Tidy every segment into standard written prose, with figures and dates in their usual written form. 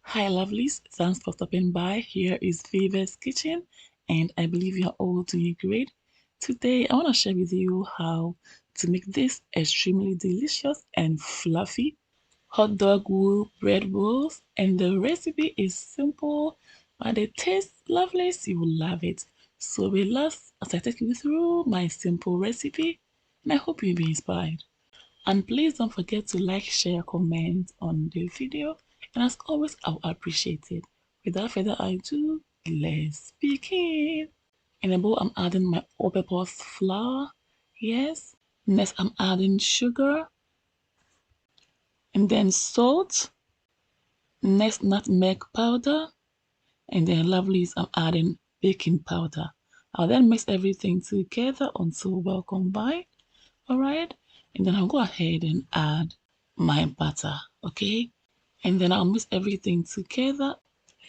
Hi lovelies, thanks for stopping by. Here is Viva's Kitchen and I believe you're all doing great. Today I want to share with you how to make this extremely delicious and fluffy hot dog wool bread rolls, and the recipe is simple but it tastes lovely, so you will love it. So relax as I take you through my simple recipe and I hope you'll be inspired. And please don't forget to like, share, comment on the video. And as always, I'll appreciate it. Without further ado, let's begin. In a bowl, I'm adding my all-purpose flour. Yes. Next, I'm adding sugar and then salt. Next, nutmeg powder. And then lovelies, I'm adding baking powder. I'll then mix everything together until well combined. Alright, and then I'll go ahead and add my butter, okay? And then I'll mix everything together,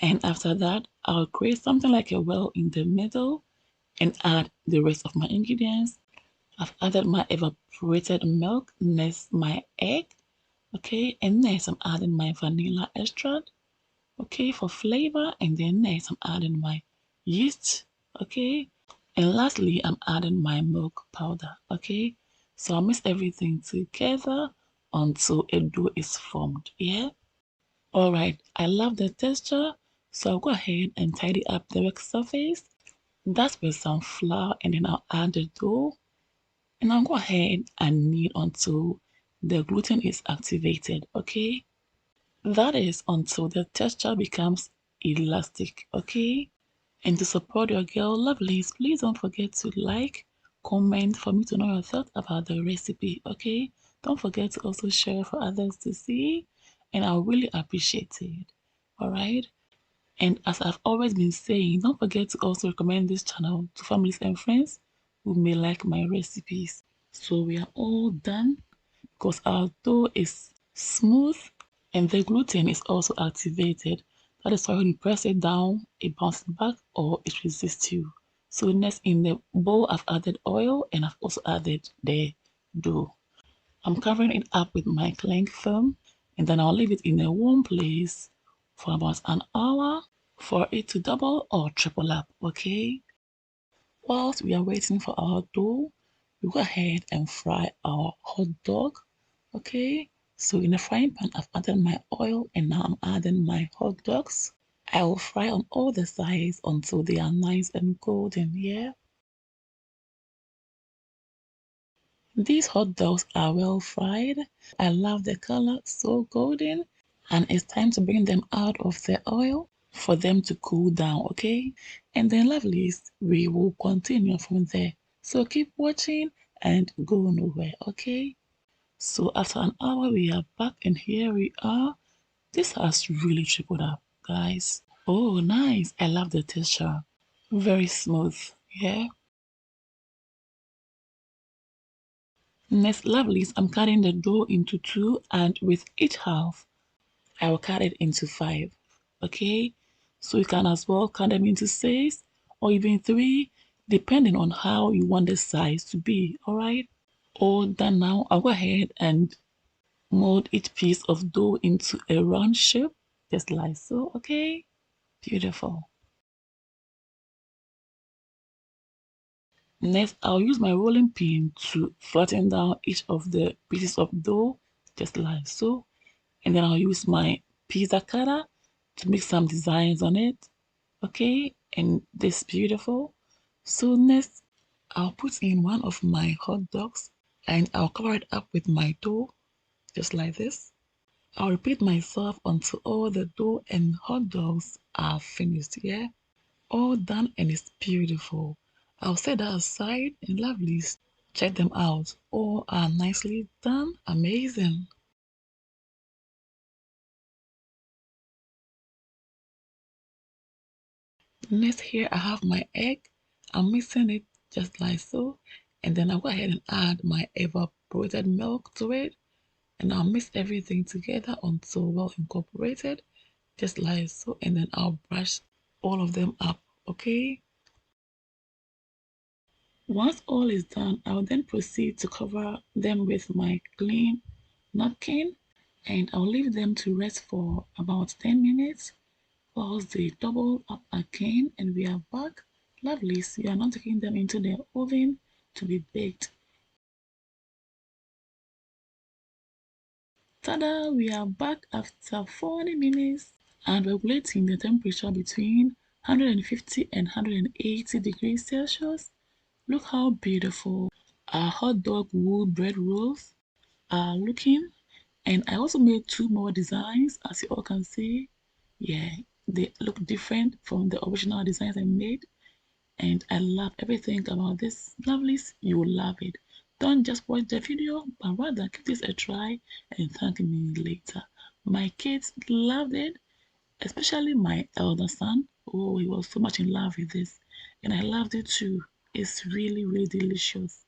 and after that I'll create something like a well in the middle and add the rest of my ingredients. I've added my evaporated milk, next my egg, okay? And next I'm adding my vanilla extract, okay, for flavor. And then next I'm adding my yeast, okay? And lastly, I'm adding my milk powder, okay? So I'll mix everything together until a dough is formed, yeah? All right, I love the texture, so I'll go ahead and tidy up the work surface. That's with some flour, and then I'll add the dough, and I'll go ahead and knead until the gluten is activated, okay? That is until the texture becomes elastic, okay? And to support your girl lovelies, please don't forget to like, comment for me to know your thoughts about the recipe, okay? Don't forget to also share for others to see, and I'll really appreciate it, alright? And as I've always been saying, don't forget to also recommend this channel to families and friends who may like my recipes. So we are all done because our dough is smooth and the gluten is also activated. That is why when you press it down, it bounces back or it resists you. So next in the bowl, I've added oil and I've also added the dough. I'm covering it up with my cling film, and then I'll leave it in a warm place for about an hour for it to double or triple up, okay? Whilst we are waiting for our dough, we go ahead and fry our hot dog. Okay, so in the frying pan, I've added my oil and now I'm adding my hot dogs. I will fry on all the sides until they are nice and golden. Yeah, these hot dogs are well fried. I love the color, so golden. And it's time to bring them out of the oil for them to cool down, okay? And then lovelies, we will continue from there. So keep watching and go nowhere, okay? So after an hour, we are back and here we are. This has really tripled up, guys. Oh, nice. I love the texture. Very smooth, yeah? Next, lovelies, I'm cutting the dough into two, and with each half, I will cut it into five, okay? So you can as well cut them into six or even three, depending on how you want the size to be, all right? All done now, I'll go ahead and mold each piece of dough into a round shape, just like so, okay? Beautiful. Next, I'll use my rolling pin to flatten down each of the pieces of dough, just like so. And then I'll use my pizza cutter to make some designs on it, okay? And this beautiful. So next, I'll put in one of my hot dogs and I'll cover it up with my dough, just like this. I'll repeat myself until all the dough and hot dogs are finished, yeah? All done and it's beautiful. I'll set that aside and lovelies. Check them out. All are nicely done. Amazing. Next here I have my egg. I'm mixing it just like so. And then I'll go ahead and add my evaporated milk to it. And I'll mix everything together until well incorporated. Just like so. And then I'll brush all of them up. Okay. Once all is done, I will then proceed to cover them with my clean napkin and I'll leave them to rest for about 10 minutes whilst they double up again, and we are back. Lovelies, we are not taking them into the oven to be baked. Tada! We are back after 40 minutes and regulating the temperature between 150 and 180 degrees Celsius. Look how beautiful our hot dog wood bread rolls are looking. And I also made two more designs, as you all can see. Yeah, they look different from the original designs I made. And I love everything about this. Lovelies, you will love it. Don't just watch the video, but rather give this a try and thank me later. My kids loved it, especially my elder son. Oh, he was so much in love with this, and I loved it too. It's really, really delicious.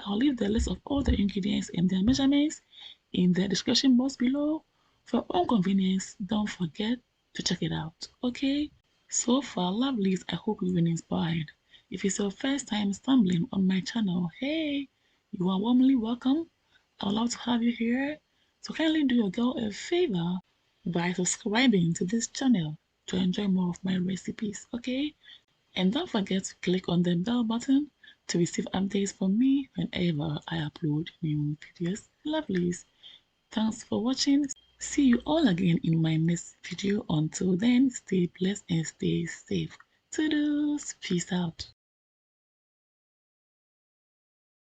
I'll leave the list of all the ingredients and their measurements in the description box below. For all convenience, don't forget to check it out, okay? So far, lovelies, I hope you've been inspired. If it's your first time stumbling on my channel, hey, you are warmly welcome. I would love to have you here. So kindly do your girl a favor by subscribing to this channel to enjoy more of my recipes, okay? And don't forget to click on the bell button to receive updates from me whenever I upload new videos. Lovelies, thanks for watching. See you all again in my next video. Until then, stay blessed and stay safe. Toodles, peace out.